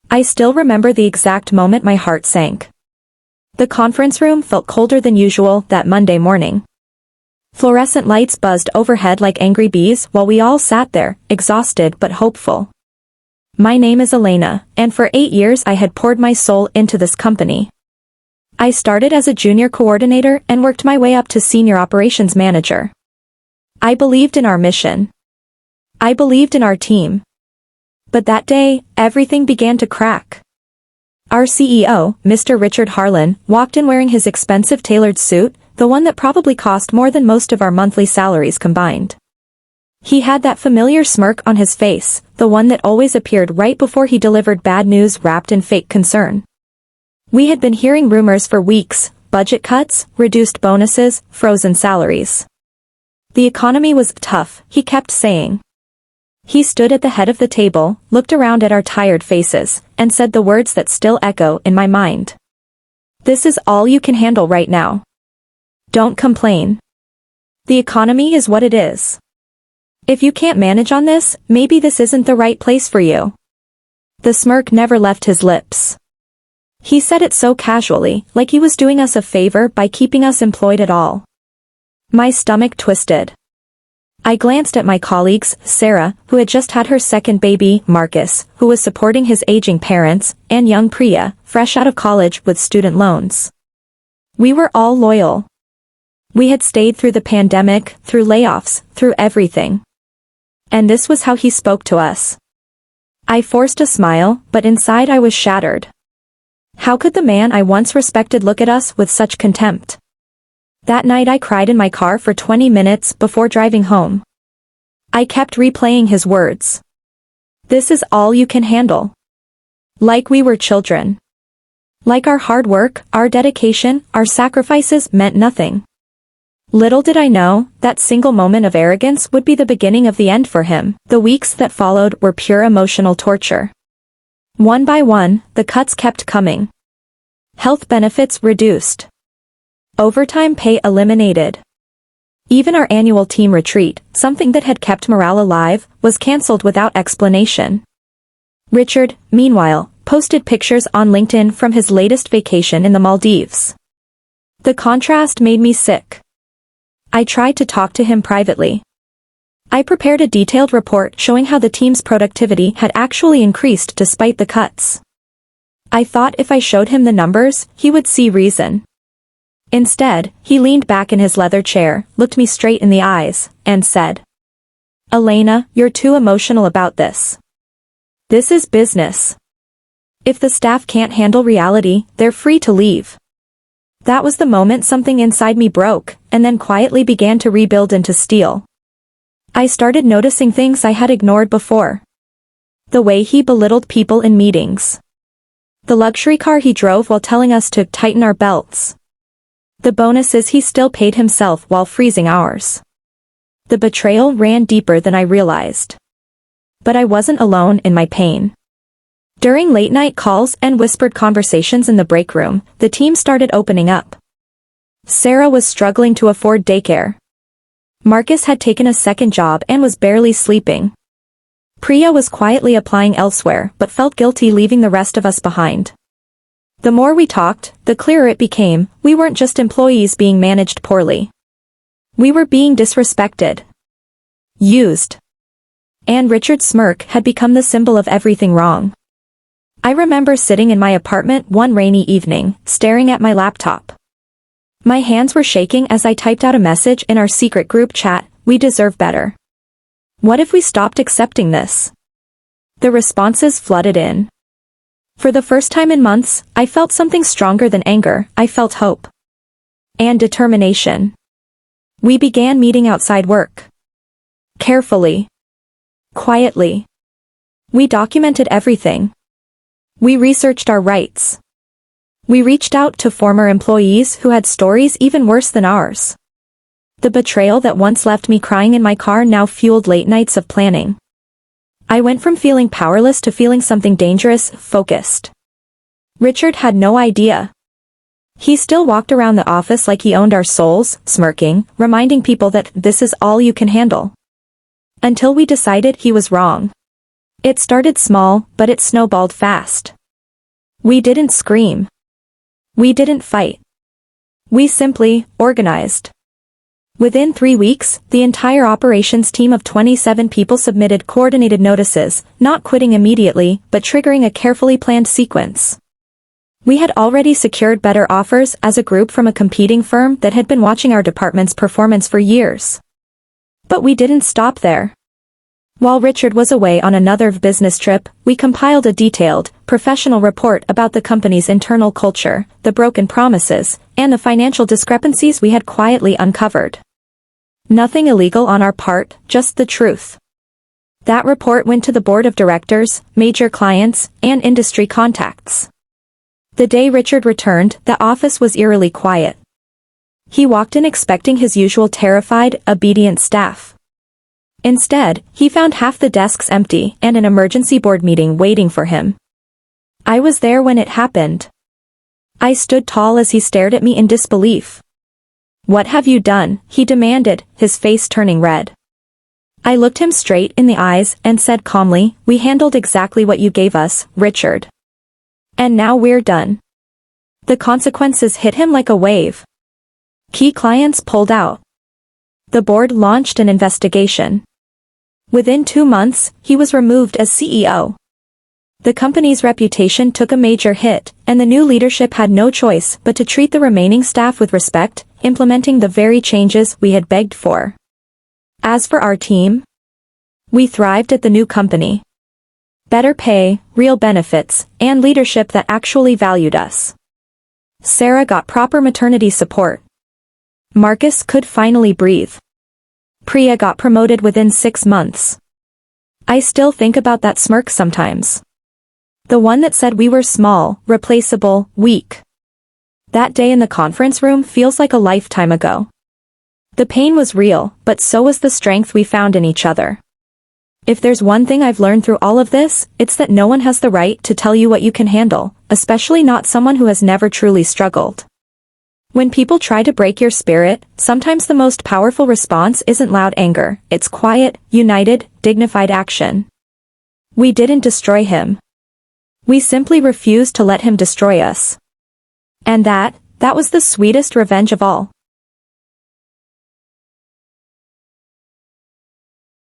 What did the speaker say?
I still remember the exact moment my heart sank. The conference room felt colder than usual that Monday morning. Fluorescent lights buzzed overhead like angry bees while we all sat there, exhausted but hopeful. My name is Elena, and for 8 years I had poured my soul into this company. I started as a junior coordinator and worked my way up to senior operations manager. I believed in our mission. I believed in our team. But that day, everything began to crack. Our CEO, Mr. Richard Harlan, walked in wearing his expensive tailored suit, the one that probably cost more than most of our monthly salaries combined. He had that familiar smirk on his face, the one that always appeared right before he delivered bad news wrapped in fake concern. We had been hearing rumors for weeks: budget cuts, reduced bonuses, frozen salaries. The economy was tough, he kept saying. He stood at the head of the table, looked around at our tired faces, and said the words that still echo in my mind. This is all you can handle right now. Don't complain. The economy is what it is. If you can't manage on this, maybe this isn't the right place for you. The smirk never left his lips. He said it so casually, like he was doing us a favor by keeping us employed at all. My stomach twisted. I glanced at my colleagues, Sarah, who had just had her second baby, Marcus, who was supporting his aging parents, and young Priya, fresh out of college with student loans. We were all loyal. We had stayed through the pandemic, through layoffs, through everything. And this was how he spoke to us. I forced a smile, but inside I was shattered. How could the man I once respected look at us with such contempt? That night I cried in my car for 20 minutes before driving home. I kept replaying his words. This is all you can handle. Like we were children. Like our hard work, our dedication, our sacrifices meant nothing. Little did I know, that single moment of arrogance would be the beginning of the end for him. The weeks that followed were pure emotional torture. One by one, the cuts kept coming. Health benefits reduced. Overtime pay eliminated. Even our annual team retreat, something that had kept morale alive, was cancelled without explanation. Richard, meanwhile, posted pictures on LinkedIn from his latest vacation in the Maldives. The contrast made me sick. I tried to talk to him privately. I prepared a detailed report showing how the team's productivity had actually increased despite the cuts. I thought if I showed him the numbers, he would see reason. Instead, he leaned back in his leather chair, looked me straight in the eyes, and said, "Elena, you're too emotional about this. This is business. If the staff can't handle reality, they're free to leave." That was the moment something inside me broke, and then quietly began to rebuild into steel. I started noticing things I had ignored before. The way he belittled people in meetings. The luxury car he drove while telling us to tighten our belts. The bonuses he still paid himself while freezing ours. The betrayal ran deeper than I realized. But I wasn't alone in my pain. During late-night calls and whispered conversations in the break room, the team started opening up. Sarah was struggling to afford daycare. Marcus had taken a second job and was barely sleeping. Priya was quietly applying elsewhere but felt guilty leaving the rest of us behind. The more we talked, the clearer it became, we weren't just employees being managed poorly. We were being disrespected. Used. And Richard's smirk had become the symbol of everything wrong. I remember sitting in my apartment one rainy evening, staring at my laptop. My hands were shaking as I typed out a message in our secret group chat: "We deserve better. What if we stopped accepting this?" The responses flooded in. For the first time in months, I felt something stronger than anger. I felt hope. And determination. We began meeting outside work. Carefully. Quietly. We documented everything. We researched our rights. We reached out to former employees who had stories even worse than ours. The betrayal that once left me crying in my car now fueled late nights of planning. I went from feeling powerless to feeling something dangerous, focused. Richard had no idea. He still walked around the office like he owned our souls, smirking, reminding people that this is all you can handle. Until we decided he was wrong. It started small, but it snowballed fast. We didn't scream. We didn't fight. We simply organized. Within 3 weeks, the entire operations team of 27 people submitted coordinated notices, not quitting immediately, but triggering a carefully planned sequence. We had already secured better offers as a group from a competing firm that had been watching our department's performance for years. But we didn't stop there. While Richard was away on another business trip, we compiled a detailed, professional report about the company's internal culture, the broken promises, and the financial discrepancies we had quietly uncovered. Nothing illegal on our part, just the truth. That report went to the board of directors, major clients, and industry contacts. The day Richard returned, the office was eerily quiet. He walked in expecting his usual terrified, obedient staff. Instead, he found half the desks empty and an emergency board meeting waiting for him. I was there when it happened. I stood tall as he stared at me in disbelief. "What have you done?" he demanded, his face turning red. I looked him straight in the eyes and said calmly, "We handled exactly what you gave us, Richard. And now we're done." The consequences hit him like a wave. Key clients pulled out. The board launched an investigation. Within 2 months, he was removed as CEO. The company's reputation took a major hit, and the new leadership had no choice but to treat the remaining staff with respect, implementing the very changes we had begged for. As for our team, we thrived at the new company. Better pay, real benefits, and leadership that actually valued us. Sarah got proper maternity support. Marcus could finally breathe. Priya got promoted within 6 months. I still think about that smirk sometimes. The one that said we were small, replaceable, weak. That day in the conference room feels like a lifetime ago. The pain was real, but so was the strength we found in each other. If there's one thing I've learned through all of this, it's that no one has the right to tell you what you can handle, especially not someone who has never truly struggled. When people try to break your spirit, sometimes the most powerful response isn't loud anger, it's quiet, united, dignified action. We didn't destroy him. We simply refused to let him destroy us. And that was the sweetest revenge of all.